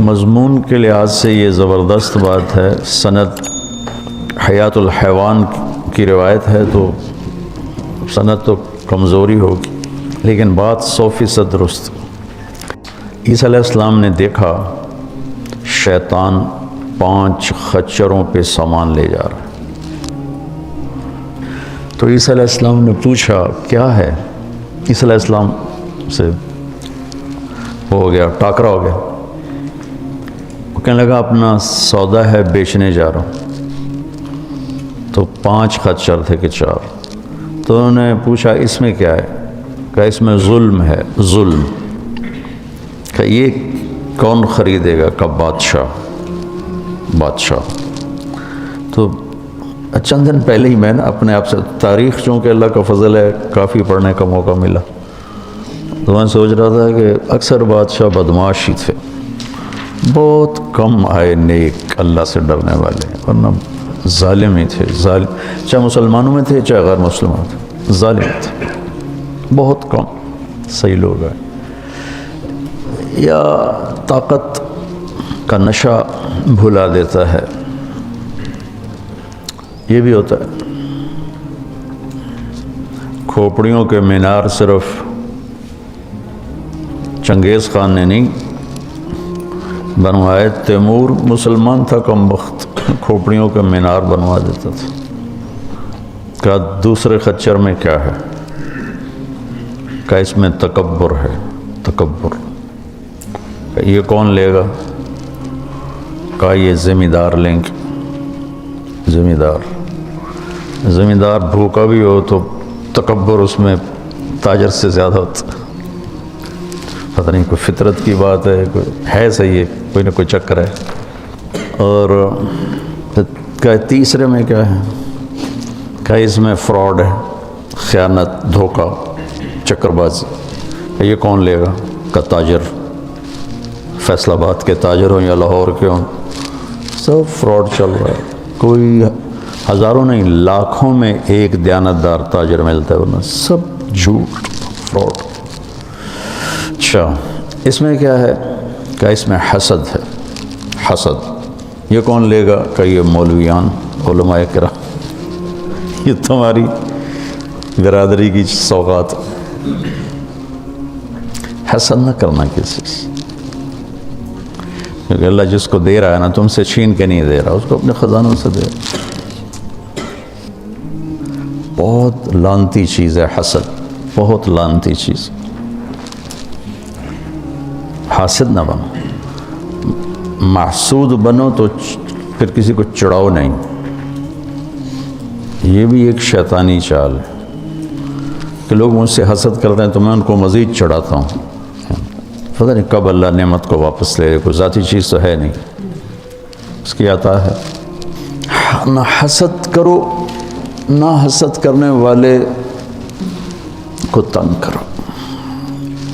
مضمون کے لحاظ سے یہ زبردست بات ہے. سند حیات الحیوان کی روایت ہے تو سند تو کمزوری ہوگی، لیکن بات 100% درست. عیسیٰ علیہ السلام نے دیکھا شیطان 5 خچروں پہ سامان لے جا رہا ہے. تو عیسیٰ علیہ السلام نے پوچھا کیا ہے؟ عیسیٰ علیہ السلام سے ہو گیا ٹاکرا ہو گیا. وہ کہنے لگا اپنا سودا ہے بیچنے جا رہا ہوں. تو 5 خچر تھے کہ 4. تو انہوں نے پوچھا اس میں کیا ہے؟ کہ اس میں ظلم ہے. ظلم کہ یہ کون خریدے گا؟ کہ بادشاہ. تو چند دن پہلے ہی میں نے اپنے آپ سے تاریخ، چونکہ اللہ کا فضل ہے کافی پڑھنے کا موقع ملا، تو میں سوچ رہا تھا کہ اکثر بادشاہ بدماش ہی تھے، بہت کم آئے نیک اللہ سے ڈرنے والے، ورنہ ظالم ہی تھے. ظالم چاہے مسلمانوں میں تھے چاہے غیر مسلمان تھے، ظالم تھے بہت کم. صحیح لوگ ہیں. یا طاقت کا نشہ بھلا دیتا ہے، یہ بھی ہوتا ہے. کھوپڑیوں کے مینار صرف چنگیز خان نے نہیں بنوائے، تیمور مسلمان تھا کم بخت، کھوپڑیوں کے مینار بنوا دیتا تھا. کہا دوسرے خچر میں کیا ہے؟ کہ اس میں تکبر ہے. تکبر کہ یہ کون لے گا؟ کہا یہ زمیندار لیں گے. زمیندار بھوکا بھی ہو تو تکبر اس میں تاجر سے زیادہ ہوتا. پتہ نہیں کوئی فطرت کی بات ہے صحیح ہے، کوئی نہ کوئی چکر ہے. اور کہ تیسرے میں کیا ہے؟ کہ اس میں فراڈ ہے، خیانت، دھوکہ، چکر بازی. یہ کون لے گا؟ کہ تاجر، فیصل آباد کے تاجر ہوں یا لاہور کے ہوں، سب فراڈ چل رہا ہے. کوئی ہزاروں نہیں لاکھوں میں ایک دیانتدار تاجر ملتا ہے، ورنہ سب جھوٹ، فراڈ. اچھا اس میں کیا ہے؟ کہ اس میں حسد ہے. حسد یہ کون لے گا؟ کہ یہ مولویان، علماء کرام، یہ تمہاری برادری کی سوغات. حسد نہ کرنا کسی سے، کیونکہ اللہ جس کو دے رہا ہے نا تم سے چھین کے نہیں دے رہا، اس کو اپنے خزانوں سے دے رہا. بہت لعنتی چیز ہے حسد، بہت لعنتی چیز. حاسد نہ بنو. محسود بنو تو پھر کسی کو چڑھاؤ نہیں. یہ بھی ایک شیطانی چال ہے کہ لوگ مجھ سے حسد کرتے ہیں تو میں ان کو مزید چڑھاتا ہوں. پتہ نہیں کب اللہ نعمت کو واپس لے، کوئی ذاتی چیز تو ہے نہیں، اس کی عطا ہے. نہ حسد کرو، نہ حسد کرنے والے کو تنگ کرو.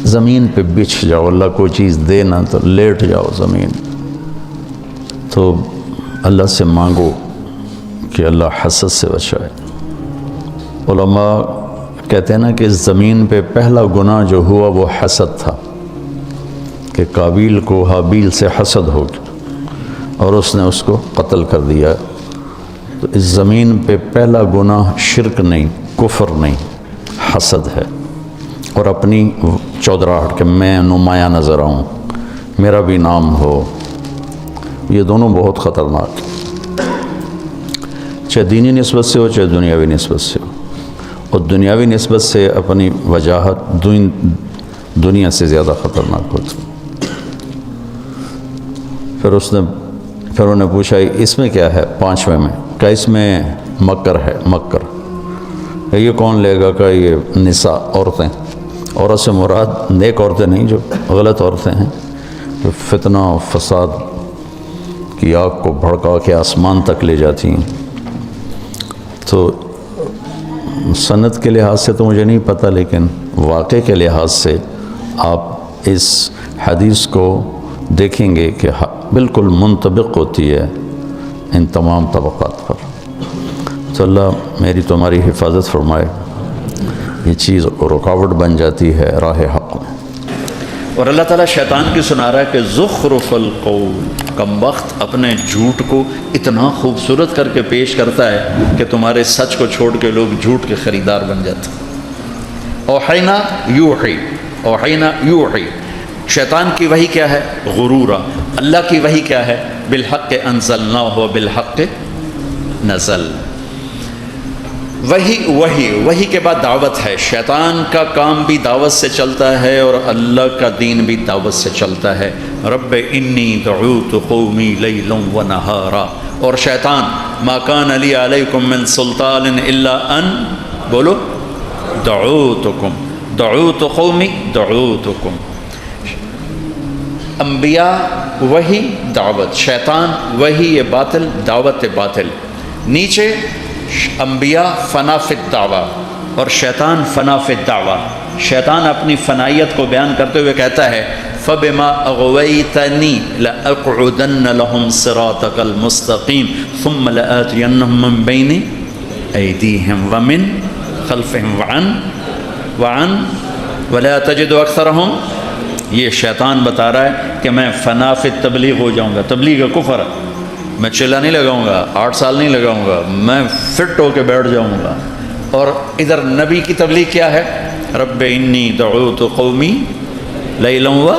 زمین پہ بچھ جاؤ، اللہ کوئی چیز دے نا تو لیٹ جاؤ زمین. تو اللہ سے مانگو کہ اللہ حسد سے بچائے. علماء کہتے ہیں نا کہ زمین پہ پہلا گناہ جو ہوا وہ حسد تھا، کہ قابیل کو حابیل سے حسد ہو گیا اور اس نے اس کو قتل کر دیا. تو اس زمین پہ پہلا گناہ شرک نہیں، کفر نہیں، حسد ہے. اور اپنی چودراہٹ کہ میں نمایاں نظر آؤں، میرا بھی نام ہو، یہ دونوں بہت خطرناک ہیں، چاہے دینی نسبت سے ہو چاہے دنیاوی نسبت سے ہو. اور دنیاوی نسبت سے اپنی وجاہت دنیا سے زیادہ خطرناک ہوتی. پھر انہوں نے پوچھا اس میں کیا ہے؟ 5ویں میں کہ اس میں مکر ہے. مکر یہ کون لے گا؟ کہ یہ نساء، عورتیں. عورت سے مراد نیک عورتیں نہیں، جو غلط عورتیں ہیں، جو فتنہ و فساد کی آگ کو بھڑکا کے آسمان تک لے جاتی ہیں. تو سند کے لحاظ سے تو مجھے نہیں پتہ، لیکن واقع کے لحاظ سے آپ اس حدیث کو دیکھیں گے کہ بالکل منطبق ہوتی ہے ان تمام طبقات پر. تو اللہ میری تمہاری حفاظت فرمائے. یہ چیز رکاوٹ بن جاتی ہے راہ حق میں. اور اللہ تعالیٰ شیطان کی سنا رہا ہے کہ زخرف القول، کم وقت اپنے جھوٹ کو اتنا خوبصورت کر کے پیش کرتا ہے کہ تمہارے سچ کو چھوڑ کے لوگ جھوٹ کے خریدار بن جاتے ہیں۔ اوحینا یوحی، اوحینا یوحی، شیطان کی وحی کیا ہے؟ غرورا۔ اللہ کی وحی کیا ہے؟ بالحق انزلناہ بالحق نزل۔ وحی کے بعد دعوت ہے۔ شیطان کا کام بھی دعوت سے چلتا ہے اور اللہ کا دین بھی دعوت سے چلتا ہے۔ رب انی دعوت قومی لیلا و نہارا۔ اور شیطان ما کان لی علیکم من سلطان الا ان، بولو، دعوتکم، دعوت قومی، دعوتکم۔ انبیاء وحی دعوت، شیطان وحی یہ باطل، دعوت باطل۔ نیچے انبیاء فنا فی الدعوہ اور شیطان فنا فی الدعوہ۔ شیطان اپنی فنائیت کو بیان کرتے ہوئے کہتا ہے فَبِمَا أَغْوَيْتَنِي لَأَقْعُدَنَّ لَهُمْ صِرَاطَكَ الْمُسْتَقِيمَ ثُمَّ لَآتِيَنَّهُمْ مِنْ بَيْنِ أَيْدِيهِمْ وَمِنْ خَلْفِهِمْ وَعَنْ وَلَا تَجِدُ أَكْثَرَهُمْ۔ یہ شیطان بتا رہا ہے کہ میں فنا فی التبلیغ ہو جاؤں گا۔ تبلیغ کفر ہے، میں چلا نہیں لگاؤں گا، 8 سال نہیں لگاؤں گا، میں فٹ ہو کے بیٹھ جاؤں گا۔ اور ادھر نبی کی تبلیغ کیا ہے؟ رب انی دعوت قومی لیلا و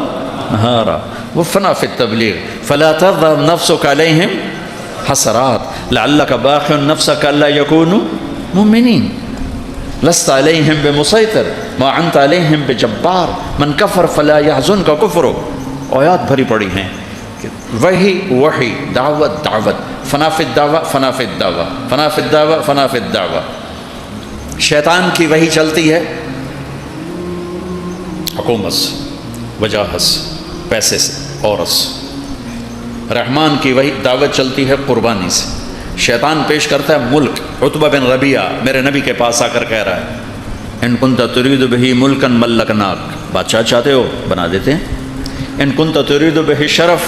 نہارا، وہ فنا فی التبلیغ۔ فلا تذهب نفسك عليهم حسرات لعلك باخع نفسك الا يكونوا مؤمنين لست عليهم بمسيطر ما انت عليهم بجبار من كفر فلا يحزنك كفره۔ آیات بھری پڑی ہیں۔ وحی دعوت دعوت، فنا فی الدعوہ فنا فی الدعوہ، فنا فی الدعوہ فنا فی الدعوہ۔ شیطان کی وحی چلتی ہے حکومت سے، وجاہت سے، پیسے سے، عورت سے۔ رحمان کی وحی دعوت چلتی ہے قربانی سے۔ شیطان پیش کرتا ہے ملک۔ عتبہ بن ربیعہ میرے نبی کے پاس آ کر کہہ رہا ہے ان کنت ترید بہ ملکا ملکناک، بادشاہ چاہتے ہو بنا دیتے ہیں۔ ان کنت ترید بہ شرف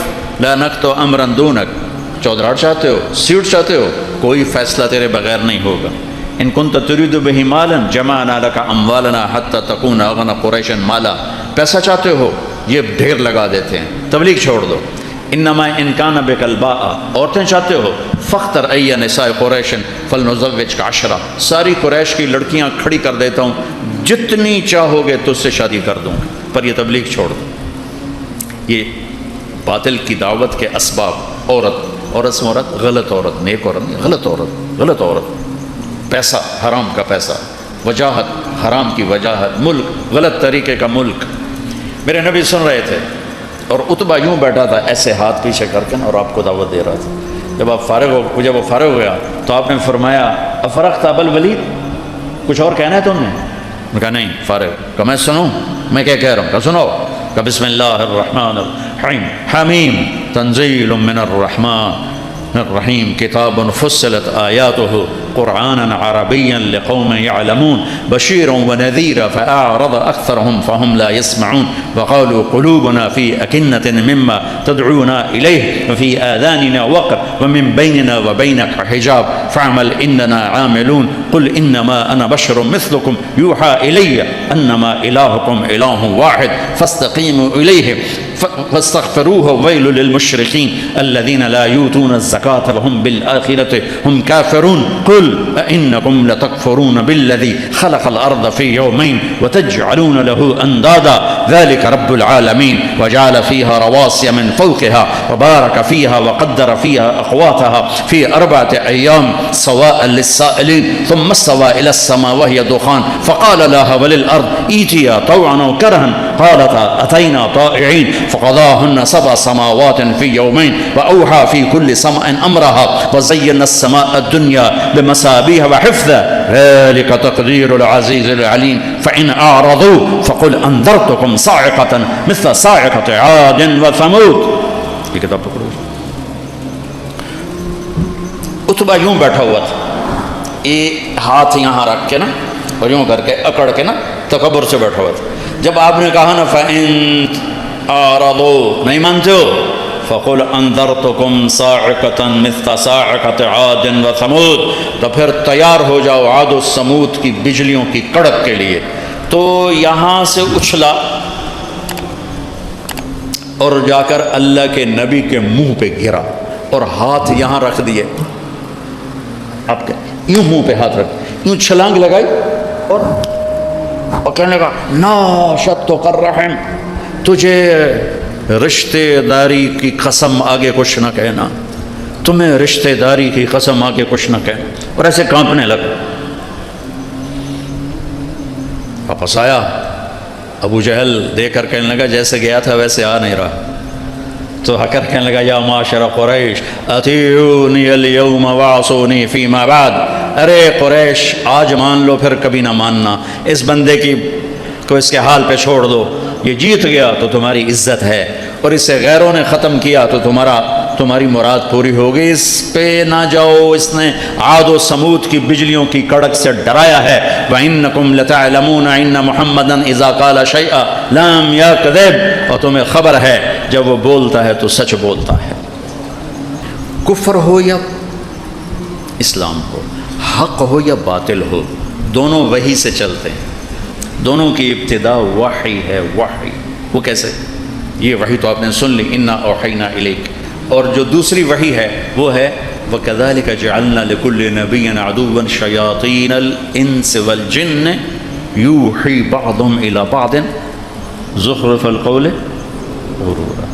لانکت امرا دونک، چودراڑ چاہتے ہو، سیٹ چاہتے ہو، کوئی فیصلہ تیرے بغیر نہیں ہوگا۔ ان کنت ترید بہ مالا جمعنا لک اموالنا حتی تکون اغنى قریش مالا، پیسہ چاہتے ہو یہ ڈھیر لگا دیتے ہیں، تبلیغ چھوڑ دو۔ انما ان کان بک الباء، عورتیں چاہتے ہو، فاختر ای نساء قریش فلنزوجک 10، ساری قریش کی لڑکیاں کھڑی کر دیتا ہوں، جتنی چاہو گے تجھ سے شادی کر دوں، پر یہ تبلیغ چھوڑ دو۔ یہ باطل کی دعوت کے اسباب۔ عورت سے عورت، غلط عورت، نیک عورت نہیں، غلط عورت، غلط عورت، پیسہ حرام کا پیسہ، وجاہت حرام کی وجاہت، ملک غلط طریقے کا ملک۔ میرے نبی سن رہے تھے اور عتبہ یوں بیٹھا تھا ایسے ہاتھ پیچھے کر کے اور آپ کو دعوت دے رہا تھا۔ جب وہ فارغ ہو گیا تو آپ نے فرمایا افرغت ابا الولید، کچھ اور کہنا ہے تم نے؟ کہا نہیں، فارغ۔ کہ میں سنوں؟ میں کیا کہہ رہا ہوں؟ کہ سنو۔ کہ بسم اللہ الرحمن الرحیم، حمیم تنزیل من الرحمن الرحیم، کتاب فصلت آیاته قرآنا عربیا لقوم يعلمون بشيرا ونذيرا فأعرض أكثرهم فهم لا يسمعون وقالوا قلوبنا في أكنة مما تدعونا إليه وفي آذاننا وقر ومن بيننا وبينك حجاب فاعمل إننا عاملون قل إنما أنا بشر مثلكم يوحى إلي أنما إلهكم إله واحد فاستقيموا إليه فاستغفروه ويل للمشركين الذين لا يؤتون الزكاة وهم بالآخرة هم كافرون قل أئنكم لتكفرون بالذي خلق الأرض في يومين وتجعلون له أندادا ذلك رب العالمين وجعل فيها رواسي من فوقها وبارك فيها وقدر فيها أقواتها في 4 أيام سواء للسائلين ثم استوى إلى السماء وهي دخان فقال لها وللأرض ائتيا طوعا وكرها قالتا أتينا طائعين فقضاهن 7 سماوات في يومين وأوحى في كل سماء أمرها وزينا السماء الدنيا بمصابيح وحفظا ذلك تقدير العزيز العليم فإن أعرضوا فقل أنذرتكم صاعقة مثل صاعقة عاد وثمود۔ یہ کتاب پکڑو۔ عتبہ یوں بیٹھا ہوا تھا، یہ ہاتھ یہاں رکھ کے نا اور یوں کر کے اکڑ کے نا تکبر سے بیٹھا ہوا تھا۔ جب آپ نے کہا نا فَإِن أَعْرَضُوا، نہیں مانتے ہو، فَقُلْ أَنذَرْتُكُمْ صَاعِقَةً مِثْلَ صَاعِقَةِ عَادٍ وَثَمُودٍ، تو پھر تیار ہو جاؤ عاد و سمود کی بجلیوں کی کڑک کے لیے۔ تو یہاں سے اچھلا اور جا کر اللہ کے نبی کے منہ پہ گرا اور ہاتھ یہاں رکھ دیے. آپ کے یوں منہ پہ ہاتھ رکھ، یوں چھلانگ لگائی اور کہنے لگا ناشدت الرحم، تجھے رشتے داری کی قسم آگے کچھ نہ کہنا، تمہیں رشتے داری کی قسم آگے کچھ نہ کہنا. اور ایسے کانپنے لگا. واپس آیا، ابو جہل دیکھ کر کہنے لگا جیسے گیا تھا ویسے آ نہیں رہا. تو آ کر کہنے لگا یا معاشر قریش اطیعونی اليوم وعصونی فیما بعد. ارے قریش، آج مان لو پھر کبھی نہ ماننا. اس بندے کو اس کے حال پہ چھوڑ دو. یہ جیت گیا تو تمہاری عزت ہے، اور اسے غیروں نے ختم کیا تو تمہاری مراد پوری ہوگی. اس پہ نہ جاؤ، اس نے عاد و سمود کی بجلیوں کی کڑک سے ڈرایا ہے. وَإِنَّكُمْ لَتَعْلَمُونَ إِنَّ مُحَمَّدًا إِذَا قَالَ شَيْئًا لَمْ يَكْذِبْ. اور تمہیں خبر ہے جب وہ بولتا ہے تو سچ بولتا ہے. کفر ہو یا اسلام ہو، حق ہو یا باطل ہو، دونوں وحی سے چلتے ہیں. دونوں کی ابتدا وحی ہے. وحی وہ کیسے؟ یہ وحی تو آپ نے سن لی، انا اوحینا الیک. اور جو دوسری وحی ہے وہ ہے وَكَذَلِكَ جَعَلْنَا لِكُلِّ نَبِيٍّ عَدُوًّا شَيَاطِينَ الْإِنسِ وَالْجِنِّ يُوحِي بَعْضُهُمْ إِلَى بَعْضٍ زُخْرُفَ الْقَوْلِ غُرُورًا.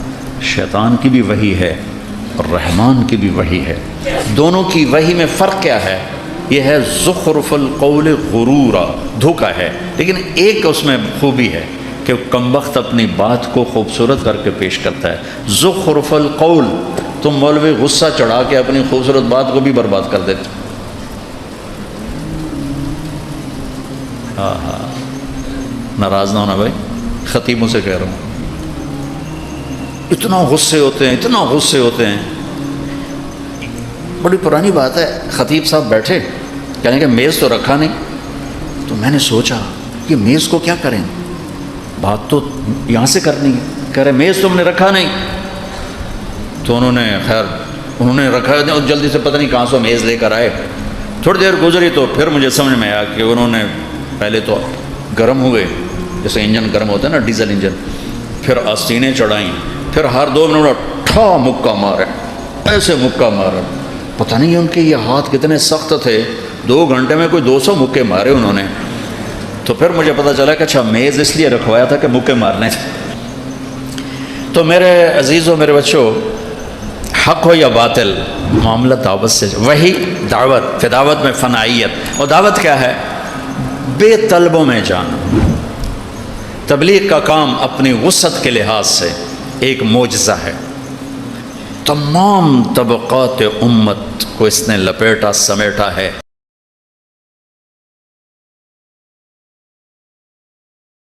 شیطان کی بھی وحی ہے اور رحمان کی بھی وحی ہے. دونوں کی وحی میں فرق کیا ہے؟ یہ ہے زخرف القول غرورا، دھوکہ ہے. لیکن ایک اس میں خوبی ہے کہ کمبخت اپنی بات کو خوبصورت کر کے پیش کرتا ہے. زخرف القول، تم مولوی غصہ چڑھا کے اپنی خوبصورت بات کو بھی برباد کر دیتے. ناراض نہ ہونا بھائی، خطیبوں سے کہہ رہا ہوں. اتنا غصے ہوتے ہیں، اتنا غصے ہوتے ہیں. بڑی پرانی بات ہے. خطیب صاحب بیٹھے، کہنے کہ میز تو رکھا نہیں. تو میں نے سوچا کہ میز کو کیا کریں، بات تو یہاں سے کرنی ہے. کہہ رہے میز تم نے رکھا نہیں. تو انہوں نے رکھا اور جلدی سے پتہ نہیں کہاں سے میز لے کر آئے. تھوڑی دیر گزری تو پھر مجھے سمجھ میں آیا کہ انہوں نے پہلے تو گرم ہوئے، جیسے انجن گرم ہوتا ہے نا، ڈیزل انجن. پھر آستینیں چڑھائیں، پھر ہر 2 منٹ ٹھا مکہ مارے، ایسے مکہ مارے. پتہ نہیں ان کے یہ ہاتھ کتنے سخت تھے، 2 گھنٹے میں کوئی 200 مکے مارے انہوں نے. تو پھر مجھے پتہ چلا کہ اچھا میز اس لیے رکھوایا تھا کہ مکے مارنے. تو میرے عزیزوں، میرے بچوں، حق ہو یا باطل، معاملہ دعوت سے. وہی دعوت، پھر دعوت میں فنائیت. اور دعوت کیا ہے؟ بے طلبوں میں جانا. تبلیغ کا کام اپنی وسعت کے لحاظ سے ایک معجزہ ہے. تمام طبقات امت کو اس نے لپیٹا، سمیٹا ہے.